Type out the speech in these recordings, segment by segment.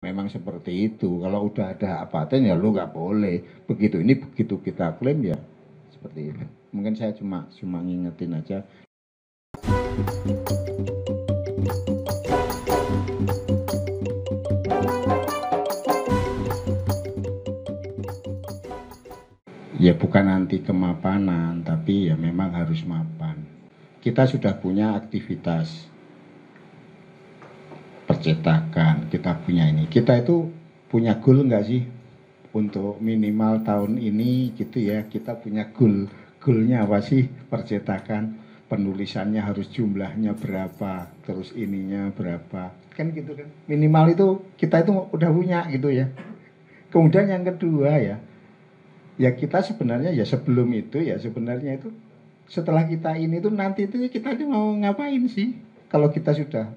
memang seperti itu. Kalau udah ada paten ya lu nggak boleh. Begitu ini begitu kita klaim ya seperti itu. Mungkin saya cuma ngingetin aja. Ya bukan anti kemapanan, tapi ya memang harus mapan. Kita sudah punya aktivitas percetakan, kita punya ini. Kita itu punya goal nggak sih? Untuk minimal tahun ini gitu ya, kita punya goal. Goalnya apa sih? Percetakan, penulisannya harus jumlahnya berapa, terus ininya berapa. Kan gitu kan. Minimal itu kita itu udah punya gitu ya. Kemudian yang kedua ya kita sebenarnya ya sebelum itu ya sebenarnya itu setelah kita ini tuh nanti itu kita itu mau ngapain sih kalau kita sudah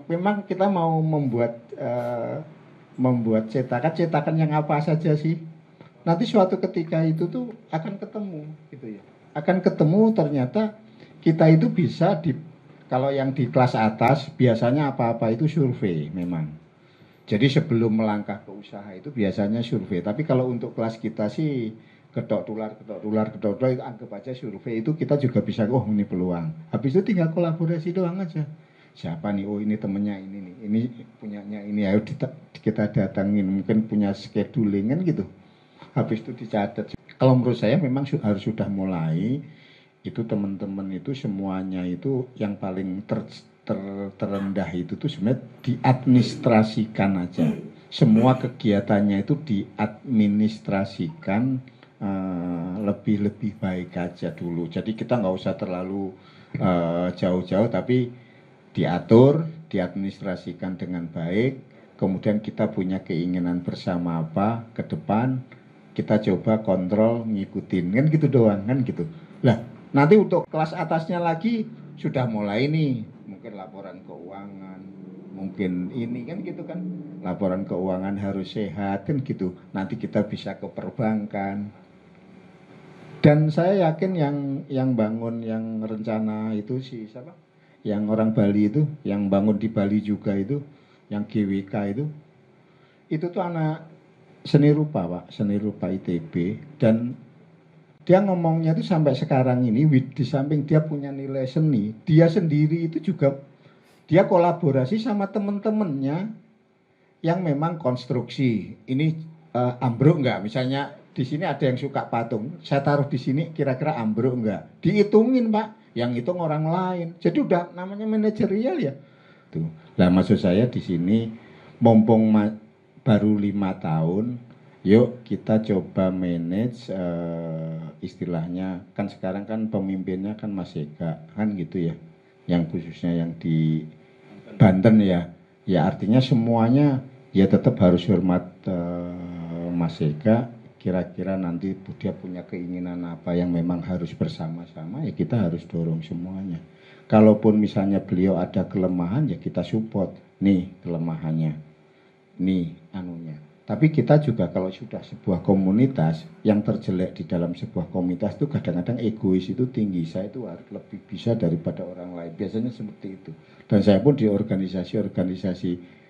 memang kita mau membuat cetakan yang apa saja sih nanti suatu ketika itu tuh akan ketemu gitu ya akan ketemu ternyata kita itu bisa di kalau yang di kelas atas biasanya apa-apa itu survei memang jadi sebelum melangkah ke usaha itu biasanya survei. Tapi kalau untuk kelas kita sih kedok tular itu anggap aja survei itu kita juga bisa oh ini peluang. Habis itu tinggal kolaborasi doang aja. Siapa nih? Oh ini temennya ini nih. Ini punyanya ini ayo kita datangin. Mungkin punya scheduling kan gitu. Habis itu dicatat. Kalau menurut saya memang harus sudah mulai itu teman-teman itu semuanya itu yang paling terendah itu tuh sebenarnya diadministrasikan aja. Semua kegiatannya itu diadministrasikan lebih baik aja dulu. Jadi kita nggak usah terlalu jauh-jauh, tapi diatur, diadministrasikan dengan baik. Kemudian kita punya keinginan bersama apa ke depan, kita coba kontrol, ngikutin kan gitu doang kan gitu. Lah nanti untuk kelas atasnya lagi sudah mulai nih mungkin laporan keuangan mungkin ini kan gitu kan laporan keuangan harus sehat kan gitu nanti kita bisa ke perbankan dan saya yakin yang bangun yang rencana itu si siapa yang orang Bali itu yang bangun di Bali juga itu yang GWK itu tuh anak seni rupa Pak seni rupa ITB dan dia ngomongnya itu sampai sekarang ini di samping dia punya nilai seni dia sendiri itu juga dia kolaborasi sama temen-temennya yang memang konstruksi ini ambruk enggak misalnya di sini ada yang suka patung saya taruh di sini kira-kira ambruk enggak dihitungin Pak yang hitung orang lain jadi udah namanya manajerial ya tuh lah maksud saya di sini mumpung baru 5 tahun yuk kita coba manage istilahnya kan sekarang kan pemimpinnya kan Mas Eka kan gitu ya yang khususnya yang di Banten ya artinya semuanya ya tetap harus hormat Mas Eka kira-kira nanti dia punya keinginan apa yang memang harus bersama-sama ya kita harus dorong semuanya kalaupun misalnya beliau ada kelemahan ya kita support nih kelemahannya nih anunya tapi kita juga kalau sudah sebuah komunitas yang terjelek di dalam sebuah komunitas itu kadang-kadang egois itu tinggi saya itu harus lebih bisa daripada orang lain biasanya seperti itu dan saya pun di organisasi-organisasi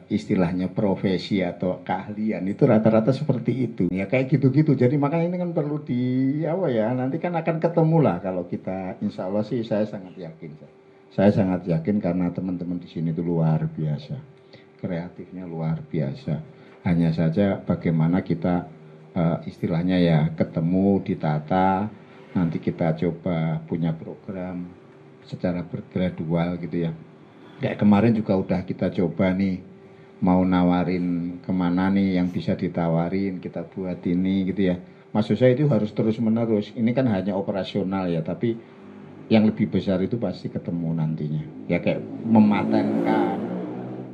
istilahnya profesi atau keahlian itu rata-rata seperti itu ya kayak gitu-gitu jadi makanya ini kan perlu di apa ya nanti kan akan ketemu lah kalau kita insya Allah sih saya sangat yakin karena teman-teman di sini itu luar biasa kreatifnya luar biasa hanya saja bagaimana kita istilahnya ya ketemu ditata nanti kita coba punya program secara bergradual gitu ya kayak kemarin juga udah kita coba nih mau nawarin kemana nih yang bisa ditawarin kita buat ini gitu ya maksud saya itu harus terus menerus ini kan hanya operasional ya tapi yang lebih besar itu pasti ketemu nantinya ya kayak mematenkan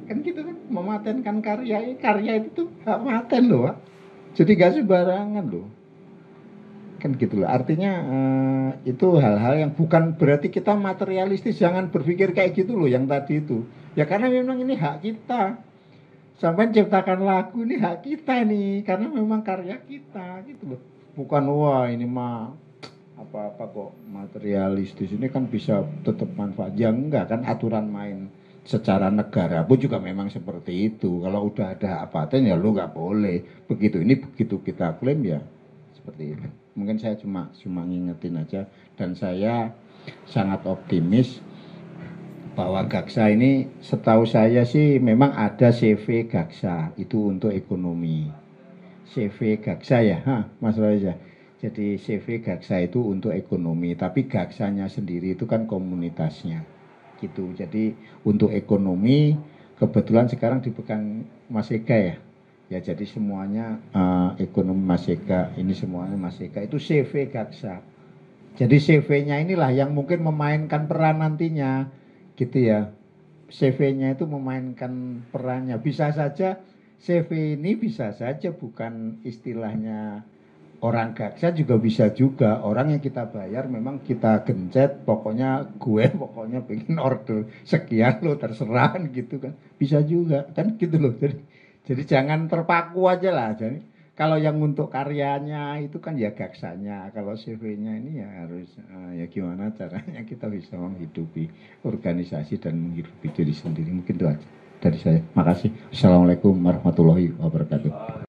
kan gitu kan mematenkan karya itu tuh hak paten loh Pak jadi gak sembarangan loh kan gitu loh artinya itu hal-hal yang bukan berarti kita materialistis jangan berpikir kayak gitu loh yang tadi itu ya karena memang ini hak kita sampai ciptakan lagu ini hak kita nih karena memang karya kita gitu loh bukan wah ini mah apa-apa kok materialistis ini kan bisa tetap manfaat ya enggak kan aturan main secara negara pun juga memang seperti itu. Kalau udah ada paten ya lu nggak boleh. Begitu ini begitu kita klaim ya seperti itu. Mungkin saya cuma ngingetin aja dan saya sangat optimis bahwa Gaksa ini setahu saya sih memang ada CV Gaksa itu untuk ekonomi. CV Gaksa ya, Mas Reza. Jadi CV Gaksa itu untuk ekonomi, tapi Gaksanya sendiri itu kan komunitasnya. Gitu. Jadi untuk ekonomi kebetulan sekarang dipegang Mas Eka ya. Ya jadi semuanya ekonomi Mas Eka, ini semuanya Mas Eka itu CV Gaksa. Jadi CV-nya inilah yang mungkin memainkan peran nantinya, gitu ya. CV-nya itu memainkan perannya. Bisa saja CV ini bisa saja bukan istilahnya orang gaksa juga bisa juga. Orang yang kita bayar memang kita gencet, pokoknya gue pokoknya pengen order sekian lo terserah gitu kan. Bisa juga kan gitu loh. Jadi jangan terpaku aja lah. Jadi kalau yang untuk karyanya itu kan ya gaksanya, kalau CV-nya ini ya harus ya gimana caranya kita bisa menghidupi organisasi dan menghidupi diri sendiri. Mungkin itu aja dari saya. Makasih. Assalamualaikum warahmatullahi wabarakatuh.